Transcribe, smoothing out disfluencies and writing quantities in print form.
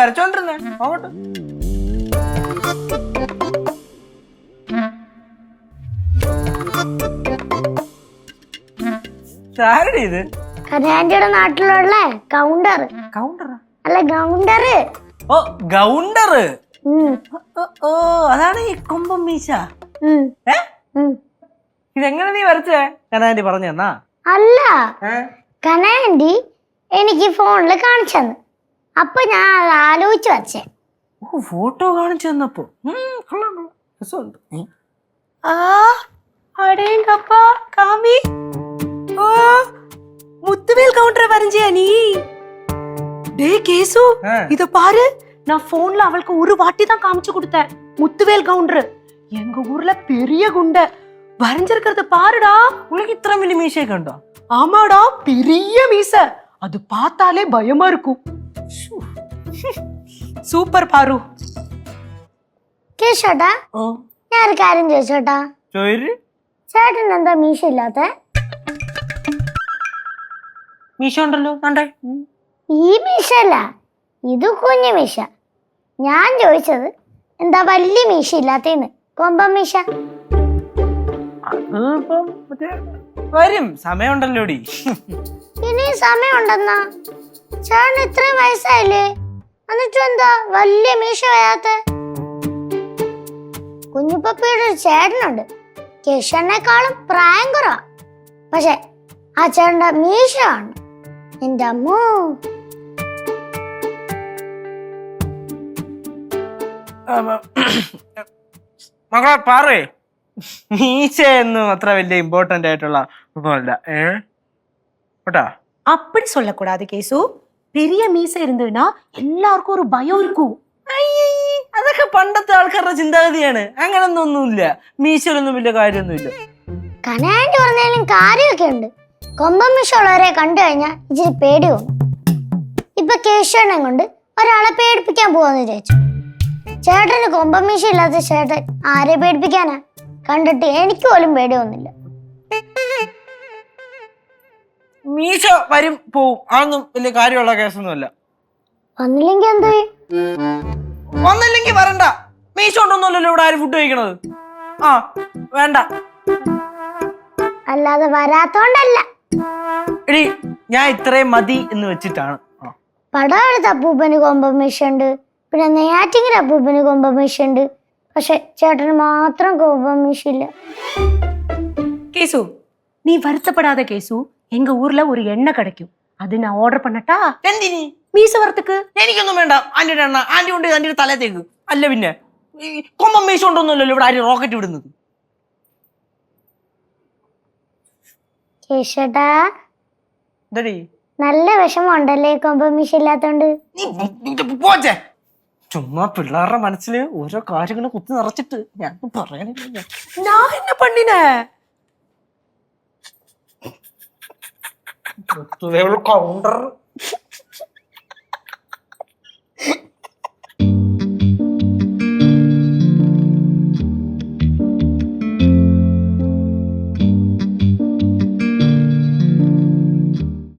വരച്ചോണ്ടിരുന്നേ നോക്കട്ടെ. ആരുടെ ഇത്? കനാൻഡിയുടെ നാട്ടിലുള്ള കൗണ്ടർ. കൗണ്ടറാ? അല്ല, ഗൗണ്ടർ. ഓ ഗൗണ്ടർ. ഓ അതാണ് ഈ കൊമ്പം മീശ. ഇതെങ്ങനെ നീ വരച്ചേ? കനാൻഡി പറഞ്ഞു തന്നാ? അല്ല, കനാൻഡി എനിക്ക് ഫോണില് കാണിച്ചു തന്നു. അപ്പൊ ഞാൻ അത് ആലോചിച്ച് വരച്ചേ. ഓ ഫോട്ടോ കാണിച്ചു തന്നപ്പോ രസമുണ്ട്. அடேங்கப்பா காமி. ஓ முத்துவேல் கவுண்டர் வரைஞ்சியா நீ? டேய் கேசு, இத பாரு. நான் போன்ல அவளுக்கு ஒரு வாட்டி தான் காமிச்சு கொடுத்தேன். முத்துவேல் கவுண்டர் எங்க ஊர்ல பெரிய குண்டை வரைஞ்சிருக்கிறது பாருடா. உனக்கு இത്ര വലിയ മീശയൊക്കെ ഉണ്ടോ? ஆமாடா, பெரிய மீச. அது பார்த்தாலே பயமா இருக்கும். சூப்பர் பாரு. കേശോട്ടാ, ഞാൻ ഒരു കാര്യം ചോദിച്ചോട്ടാ. ചേട്ടൻ എന്താ മീശ ഇല്ലാത്ത? മീശ ഉണ്ടല്ലോ. ഈ മീശ അല്ല, ഇത് കുഞ്ഞു മീശ. ഞാൻ ചോദിച്ചത് എന്താ വലിയ മീശ ഇല്ലാത്തേന്ന്. കൊമ്പൻ മീശ. വരും, സമയമുണ്ടല്ലോടി. ഇനി സമയമുണ്ടെന്നാ? ചേട്ടൻ ഇത്രയും വയസ്സായില്ലേ, എന്നിട്ടും എന്താ വലിയ മീശ വരാത്ത? കുഞ്ഞുപ്പപ്പിയുടെ ഒരു ചേട്ടനുണ്ട്, കേശവനേക്കാളും പ്രായം കുറവാ. പക്ഷെ ആ ചേട്ടന്റെ മീശ ആണ് എന്റെ അമ്മോ. മകളെ പാറേ, മീശയൊന്നും അത്ര വലിയ ഇമ്പോർട്ടന്റ് ആയിട്ടുള്ള ഒന്നുമല്ല. കേട്ടാ? அப்படி சொல்லக்கூடாது கேசு. பெரிய மீச இருந்ததுன்னா எல்லாருக்கும் ஒரு பயம் இருக்கும். അതൊക്കെ പണ്ടത്തെ ആൾക്കാരുടെ ചിന്താഗതിയാണ്. അങ്ങനൊന്നുമില്ല. മീശയിലൊന്നും വലിയ കാര്യമൊന്നുമില്ല. കനാൻഡി പറഞ്ഞാലും കാര്യമൊക്കെ ഉണ്ട്. കൊമ്പൻ മീശ ഉള്ളവരെ കണ്ടു കഴിഞ്ഞാൽ ഇച്ചിരി പേടി തോന്നും. ഇപ്പൊ കേശവനെ കൊണ്ട് ഒരാളെ പേടിപ്പിക്കാൻ പോവാന്ന് വിചാരിച്ചു. ചേട്ടന് കൊമ്പൻ മീശ ഇല്ലാത്ത ചേട്ടൻ ആരെ പേടിപ്പിക്കാനാ? കണ്ടിട്ട് എനിക്ക് പോലും പേടി തോന്നില്ല. മീശ വരും പോവും, അതൊന്നും വലിയ കാര്യമുള്ള കേസൊന്നുമല്ല. വന്നില്ലെങ്കിൽ എന്ത്? വന്നില്ലെങ്കിൽ വരണ്ട. മീശ ഉണ്ടോന്നല്ലോ ഇവിടെ ആരും ഫുഡ് കഴിക്കണത്. ആ വേണ്ട. അല്ലാതെ വരാത്തോണ്ടല്ല. എടി ഞാൻ ഇത്രയും മതി എന്ന് വെച്ചിട്ടാണ്. പടവെടുത്ത അപ്പൂപ്പന് കൊമ്പൻ മീശ ഉണ്ട്, പിന്നെ നെയ്യാറ്റിങ്ങര അപ്പൂപ്പന് കൊമ്പൻ മീശ ഉണ്ട്. പക്ഷെ ചേട്ടന് മാത്രം കൊമ്പൻ മീശ ഇല്ല. கேசு, நீ வருத்தப்படாத கேசு. எங்க ஊர்ல ஒரு எண்ணெய் கிடைக்கும், அது நான் ஆர்டர் பண்ணட்டா? എന്തിനി? மீச வரத்துக்கு. എനിക്കൊന്നും വേണ്ട. ആന്റിയുടെ എണ്ണ ആന്റി കൊണ്ട് ആന്റിയുടെ തലത്തേക്ക്. അല്ല പിന്നെ കൊമ്പൻ മീശ ഉണ്ടോന്നല്ലോ ഇവിടെ ആരും റോക്കറ്റ് വിടുന്നത്. കേശട്ടാ, എന്തടി നല്ല വിഷമം ഉണ്ടല്ലേ കൊമ്പൻ മീശ ഇല്ലാത്തോണ്ട്? പോച്ചേ, ചുമ്മാ പിള്ളേരുടെ മനസ്സില് ഓരോ കാര്യങ്ങൾ കുത്തി നിറച്ചിട്ട് ഞാൻ പറയണില്ല. நான் என்ன பண்ணினேன்? കൗണ്ടർ